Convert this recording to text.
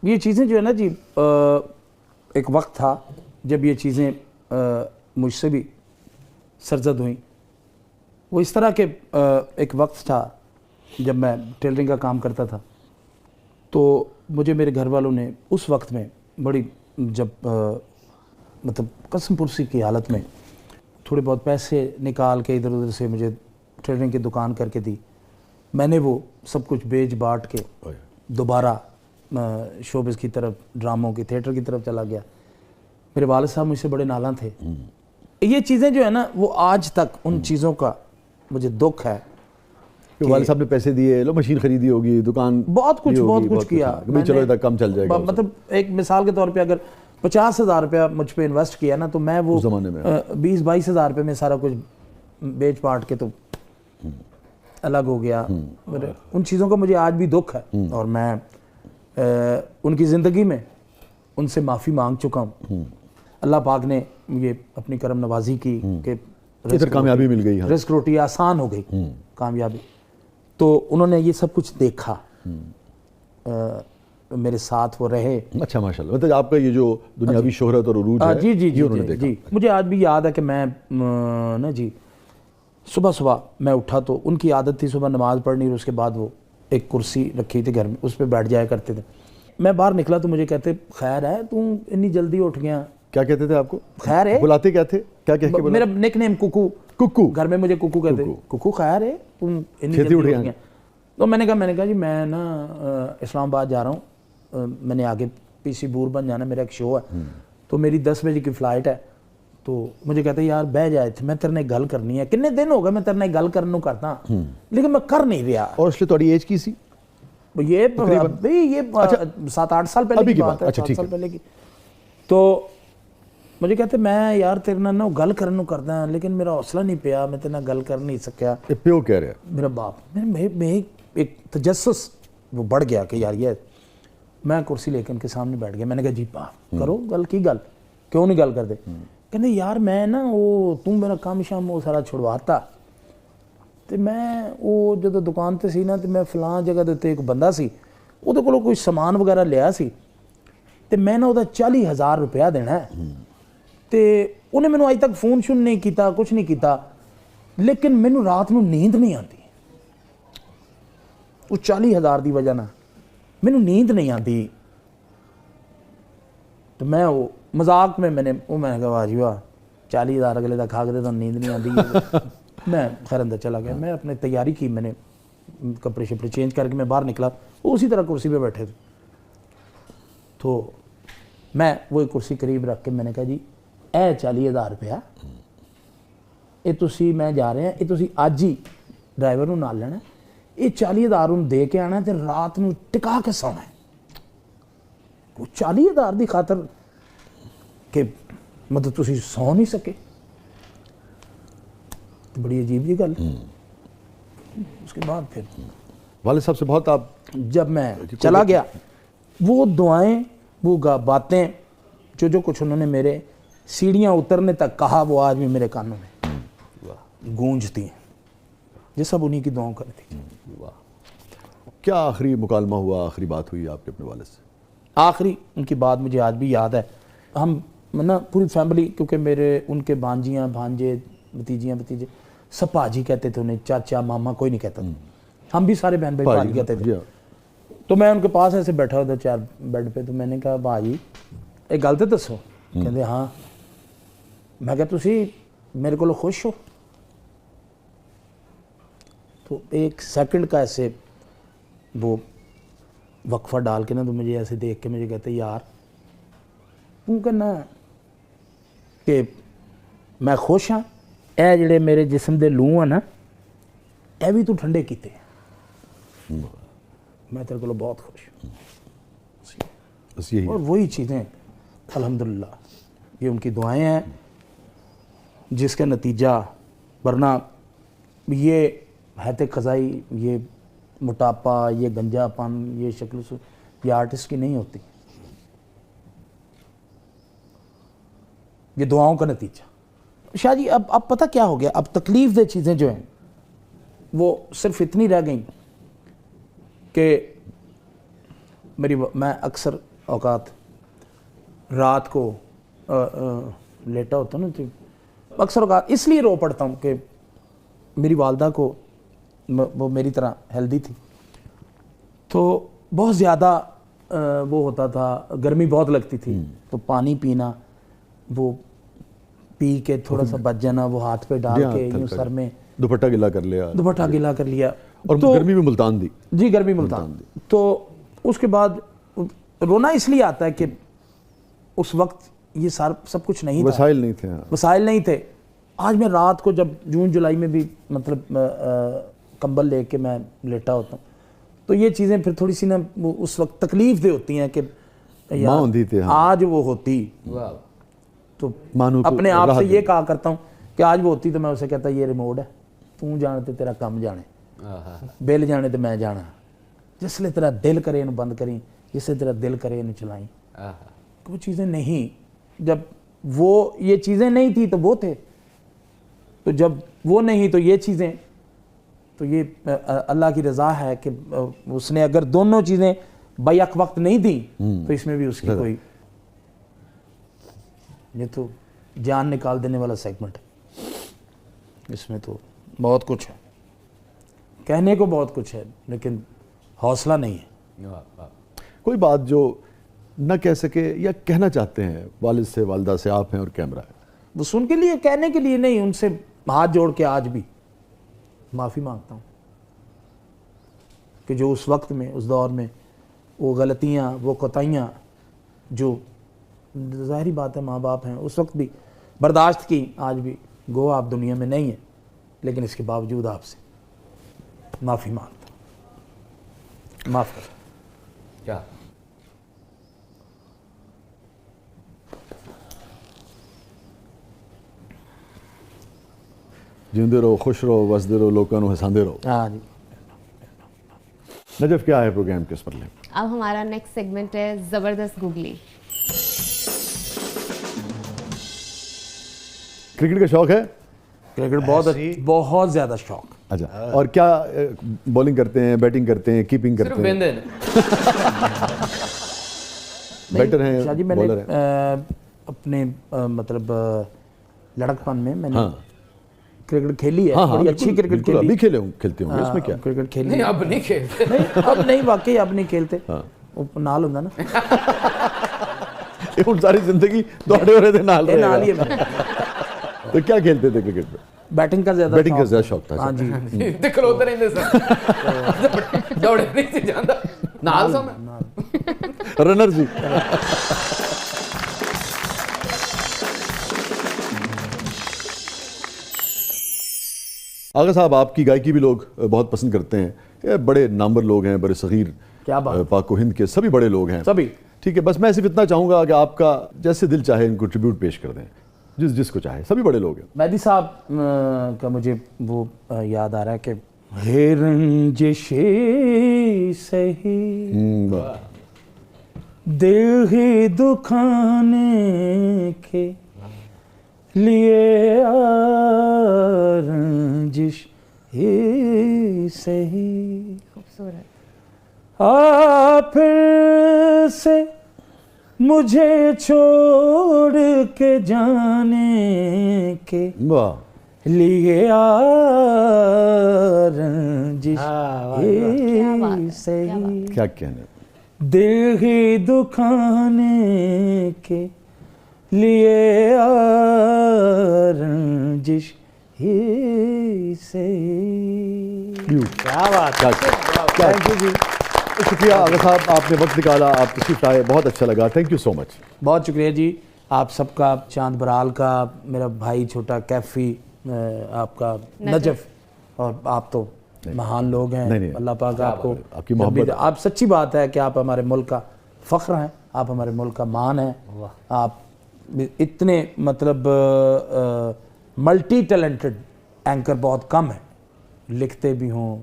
یہ چیزیں جو ہے نا جی ایک وقت تھا جب یہ چیزیں مجھ سے بھی سرزد ہوئیں. وہ اس طرح کے ایک وقت تھا جب میں ٹیلرنگ کا کام کرتا تھا, تو مجھے میرے گھر والوں نے اس وقت میں بڑی جب مطلب قسم پرسی کی حالت میں تھوڑے بہت پیسے نکال کے ادھر ادھر سے مجھے ٹیلرنگ کی دکان کر کے دی. میں نے وہ سب کچھ بیچ باٹ کے دوبارہ شوبز کی طرف, ڈراموں کی, تھیٹر کی طرف چلا گیا. میرے والد صاحب مجھ سے بڑے نالاں تھے. یہ چیزیں جو ہے نا وہ آج تک ان چیزوں کا مجھے دکھ ہے. والد صاحب نے پیسے دیے, لو مشین خریدی ہوگی, دکان بہت کچھ کیا, چلو ادھر کم چل جائے گا. مطلب ایک مثال کے طور پہ اگر 50,000 روپیہ مجھ پہ انویسٹ کیا نا, تو میں وہ 20-22 ہزار روپے میں سارا کچھ بیچ پاٹ کے تو الگ ہو گیا. ان چیزوں کا مجھے آج بھی دکھ ہے, اور میں ان کی زندگی میں ان سے معافی مانگ چکا ہوں. اللہ پاک نے یہ اپنی کرم نوازی کی کہ کامیابی مل گئی, رزق روٹی آسان ہو گئی, کامیابی. تو انہوں نے یہ سب کچھ دیکھا, میرے ساتھ وہ رہے. اچھا ماشاءاللہ, مطلب آپ کا یہ جو دنیاوی شہرت اور عروج ہے جی انہوں نے دیکھا. مجھے آج بھی یاد ہے کہ میں نا جی صبح میں اٹھا تو ان کی عادت تھی صبح نماز پڑھنی, اور اس کے بعد وہ ایک کرسی رکھی تھی گھر میں, اس پہ بیٹھ جایا کرتے تھے. میں باہر نکلا تو مجھے کہتے خیر ہے تم اتنی جلدی اٹھ گیا. کیا کہتے تھے آپ کو؟ خیر ہے. بلاتے کیا تھے, کیا کہہ کے؟ میرا نک نیم ککو, گھر میں مجھے ککو کہتے, ککو خیر ہے تم اتنی جلدی اٹھ گیا. تو میں نے کہا جی میں نا اسلام آباد جا رہا ہوں, میں نے آگے پی سی بور بن جانا, میرا ایک شو ہے, تو میری 10 بجے کی فلائٹ ہے. تو مجھے کہتے یار بہ جائے تھے, میں تیرے نے گل کرنی ہے, کتنے دن ہو گئے میں تیرے نے گل کرنوں کرتا, لیکن میں کر نہیں رہا. اور اس لیے تھوڑی ایج کی سی؟ یہ 7-8 سال پہلے کی بات ہے, 7 سال پہلے کی. تو مجھے کہتے میں یار تیرے نہ گل کرنوں کرتا ہوں, لیکن میرا حوصلہ نہیں پیا, میں تیرے نہ گل کر نہیں سکیا. پیو کہہ رہے ہیں میرا باپ, میں ایک تجسس وہ بڑھ گیا کہ یار یہ, میں کرسی لے کے ان کے سامنے بیٹھ گیا. میں نے کہا جی کرو گل, کی گل, کیوں نہیں گل کرتے؟ کہتے یار میں نا وہ تم میرا کام شام وہ سارا چھڑواتا, تو میں وہ جدو دکان تے سی نا, تو میں فلاں جگہ دے ایک بندہ سی, وہ دے کولوں کوئی سامان وغیرہ لیا سی, تو میں نا وہ 40,000 روپیہ دینا ہے. تو انہیں میں نے آج تک فون شون نہیں کیتا, کچھ نہیں کیتا, لیکن میں نے رات میں نیند نہیں آتی. وہ 40,000 دی وجہ نا میں نے نیند نہیں آتی. تو میں وہ مذاق میں نے کہا واہ جی واہ 40,000 اگلے دا کھا کے تو نیند نہیں آتی. میں خیر اندر چلا گیا, میں اپنے تیاری کی, میں نے کپڑے شپڑے چینج کر کے میں باہر نکلا, وہ اسی طرح کرسی پہ بیٹھے تھے. تو میں وہ کرسی قریب رکھ کے میں نے کہا جی اے 40,000 روپیہ یہ تسی, میں جا رہے ہیں, یہ تسی اج ہی ڈرائیور نوں نال لینا, یہ 40,000 انہوں دے کے آنا, تو رات نوں ٹکا کے سونا ہے. 40,000 دی خاطر کہ مطلب تسی سو نہیں سکے, تو بڑی عجیب جی گل. اس کے بعد پھر والد صاحب سے بہت آپ, جب میں چلا گیا, وہ دعائیں, وہ باتیں, جو کچھ انہوں نے میرے سیڑھیاں اترنے تک کہا, وہ آج بھی میرے کانوں میں گونجتی ہیں. یہ سب انہی کی دعاؤں کرتی تھی. کیا آخری مکالمہ ہوا, آخری بات ہوئی آپ کے اپنے والد سے؟ آخری ان کی بات مجھے آج بھی یاد ہے. ہم نا پوری فیملی, کیونکہ میرے ان کے بانجیاں بھانجے بھتیجے سب پاجی کہتے تھے انہیں, چاچا ماما کوئی نہیں کہتا تھا. ہم بھی سارے بہن بھائی پاجی کہتے تھے. تو میں ان کے پاس ایسے بیٹھا ہوتا چار بیڈ پہ, تو میں نے کہا بھاجی ایک گل تے دسو. کہتے ہاں. میں کہا تسی میرے کو خوش ہو؟ تو ایک سیکنڈ کا ایسے وہ وقفہ ڈال کے نا, تو مجھے ایسے دیکھ کے مجھے کہتے یار تم کہنا کہ میں خوش ہاں, اے جڑے میرے جسم دے لوں ہیں نا, اے بھی تو ٹھنڈے کیتے, میں تیرے کو بہت خوش ہوں. اور وہی چیزیں الحمدللہ یہ ان کی دعائیں ہیں جس کا نتیجہ, ورنہ یہ حیات قضائی, یہ موٹاپا, یہ گنجا پن, یہ شکل یہ آرٹسٹ کی نہیں ہوتی, یہ دعاؤں کا نتیجہ. شاہ جی اب پتہ کیا ہو گیا, اب تکلیف دہ چیزیں جو ہیں وہ صرف اتنی رہ گئیں کہ میں اکثر اوقات رات کو لیٹا ہوتا ہوں نا، تو اکثر اوقات اس لیے رو پڑتا ہوں کہ میری والدہ کو وہ میری طرح ہیلدی تھی، تو بہت زیادہ وہ ہوتا تھا، گرمی بہت لگتی تھی، تو پانی پینا، وہ پی کے تھوڑا سا بچ جانا، وہ ہاتھ پہ ڈال کے یوں سر میں دوپٹہ گلا کر لیا، دوپٹہ گلا کر لیا، اور گرمی میں ملتان دی. جی گرمی ملتان. تو اس کے بعد رونا اس لیے آتا ہے کہ اس وقت یہ سب کچھ نہیں تھا، وسائل نہیں تھے. وسائل نہیں تھے. آج میں رات کو جب جون جولائی میں بھی مطلب کمبل لے کے میں لیٹا ہوتا ہوں، تو یہ چیزیں پھر تھوڑی سی نا اس وقت تکلیف دہ ہوتی ہیں کہ آج وہ ہوتی، تو اپنے آپ سے یہ کہا کرتا ہوں کہ آج وہ ہوتی تو میں اسے کہتا یہ ریموٹ ہے، تو جانتے تیرا کم جانے، بل جانے تو میں جانا، جس لئے تیرا دل کرے انہوں بند کریں، جس لئے تیرا دل کرے انہوں چلائیں. وہ چیزیں نہیں، جب وہ یہ چیزیں نہیں تھی تو وہ تھے، تو جب وہ نہیں تو یہ چیزیں، تو یہ اللہ کی رضا ہے کہ اس نے اگر دونوں چیزیں بیک وقت نہیں دیں تو اس میں بھی اس کی کوئی، یہ تو جان نکال دینے والا سیگمنٹ ہے، اس میں تو بہت کچھ ہے، کہنے کو بہت کچھ ہے لیکن حوصلہ نہیں ہے. کوئی بات جو نہ کہہ سکے یا کہنا چاہتے ہیں والد سے، والدہ سے، آپ ہیں اور کیمرہ ہے، وہ سن کے لیے، کہنے کے لیے نہیں، ان سے ہاتھ جوڑ کے آج بھی معافی مانگتا ہوں کہ جو اس وقت میں، اس دور میں وہ غلطیاں، وہ کوتاہیاں جو ظاہری بات ہے ماں باپ ہیں اس وقت بھی برداشت کی، آج بھی گو آپ دنیا میں نہیں ہیں، لیکن اس کے باوجود آپ سے معافی مانگتا ہوں، معاف کر. کیا جیندے رہو، خوش رہو، وسدے رہو، لوکاں نوں ہساندے رہو. ہاں جی. نجف کیا ہے پروگرام کے اس پر لیں؟ اب ہمارا نیکسٹ سیگمنٹ ہے زبردست گوگلی. کرکٹ کا شوق ہے؟ کرکٹ بہت زیادہ شوق. اچھا، اور کیا بولنگ کرتے ہیں، بیٹنگ کرتے ہیں، کیپنگ کرتے ہیں؟ بیٹر ہیں، شاہ جی میں نے بولر ہیں؟ اپنے مطلب لڑکپن میں نے کرکٹ کھیلی ہے، بڑی اچھی کرکٹ کھیلی. ابھی کھیلتے ہوں گے، اس میں کیا؟ کرکٹ کھیلی نہیں، اب نہیں کھیلتے. اب نہیں، واقعی اب نہیں کھیلتے، نال ہوں نا. ان ساری زندگی دوڑے ہو رہے تھے، نال ہی ہے. تو کیا کھیلتے تھے کرکٹ میں؟ بیٹنگ کا زیادہ شوق تھا. ہاں جی. کھلوتے رہتے سر، دوڑے نہیں سی جانا، نال سو میں رنر جی. آغا صاحب، آپ کی گائیکی بھی لوگ بہت پسند کرتے ہیں، یہ بڑے نامور لوگ ہیں، بڑے صغیر پاک و ہند کے سبھی بڑے لوگ ہیں سبھی. ٹھیک ہے، بس میں صرف اتنا چاہوں گا کہ آپ کا جیسے دل چاہے ان کو ٹریبیوٹ پیش کر دیں، جس کو چاہے، سبھی بڑے لوگ ہیں. مہدی صاحب کا مجھے وہ یاد آ رہا ہے کہ ہے رنجش سہی دل ہی دکھانے کے لیے رنجش ہی سہی، خوبصورت. پھر سے مجھے چھوڑ کے جانے کے لیے رنجش ہی سہی، کیا کہنے، دل ہی دکھانے کے لیے رنجش ہی سہی. کیا بات ہے. تھینک یو جی، شکریہ آغا صاحب، آپ نے وقت نکالا، آپ تشریف لائے، بہت اچھا لگا. تھینک یو سو مچ. بہت شکریہ جی، آپ سب کا، چاند برال کا، میرا بھائی چھوٹا کیفی، آپ کا نجف، اور آپ تو مہان لوگ ہیں. اللہ پاک آپ کو، آپ کی محبت، آپ سچی بات ہے کہ آپ ہمارے ملک کا فخر ہیں، آپ ہمارے ملک کا مان ہیں. آپ اتنے مطلب ملٹی ٹیلنٹڈ اینکر بہت کم ہیں، لکھتے بھی ہوں،